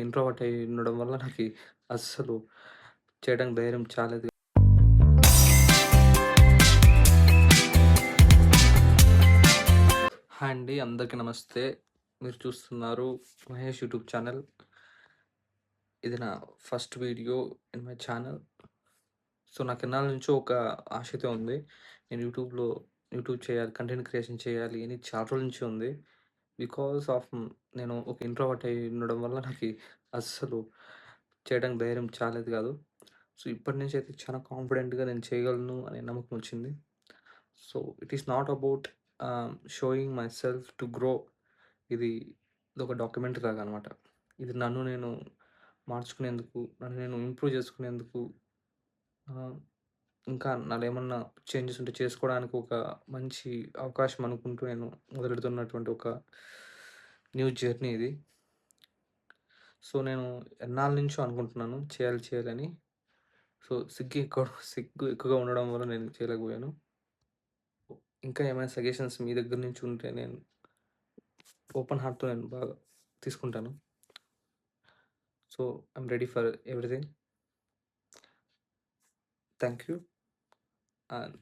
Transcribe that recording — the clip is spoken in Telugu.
ఇంట్రోవర్ట్ అయి ఉండడం వల్ల నాకి అస్సలు చేయడానికి ధైర్యం చాలేదు. హాయ్ అండి. అందరికీ నమస్తే. మీరు చూస్తున్నారు మహేష్ యూట్యూబ్ ఛానల్. ఇది నా first video in my channel. So, నాకు ఎన్నాళ్ళ నుంచో ఒక ఆశతో ఉంది. నేను యూట్యూబ్ చేయాలి, కంటెంట్ క్రియేషన్ చేయాలి అని చాలా రోజుల నుంచి ఉంది. బికాస్ ఆఫ్ నేను ఒక ఇంట్రోవర్ట్ అయి ఉండడం వల్ల నాకి అస్సలు చేయడానికి ధైర్యం చాలేదు కాదు. సో, ఇప్పటి నుంచి అయితే చాలా కాన్ఫిడెంట్‌గా నేను చేయగలను అనే నమ్మకం వచ్చింది. So, it is not about sowing my self to grow. ఇది ఇదొక డాక్యుమెంటరీ లాగనమాట. ఇది నన్ను నేను మార్చుకునేందుకు, నన్ను నేను ఇంప్రూవ్ చేసుకునేందుకు, ఆహ్, ఇంకా నాలో ఏమన్నా చేంజెస్ ఉంటే చేసుకోవడానికి ఒక మంచి అవకాశం అనుకుంటూ నేను మొదలెడుతున్నటువంటి ఒక న్యూ జర్నీ ఇది. సో, నేను ఎన్నాళ్ళ నుంచో అనుకుంటున్నాను చేయాలని. సో, సిగ్గు ఎక్కువగా ఉండడం వల్ల నేను చేయలేకపోయాను. ఇంకా ఏమైనా సజెషన్స్ మీ దగ్గర నుంచి ఉంటే నేను ఓపెన్ హార్ట్‌తో నేను బాగా తీసుకుంటాను. So, I'm ready for everything. Thank you. And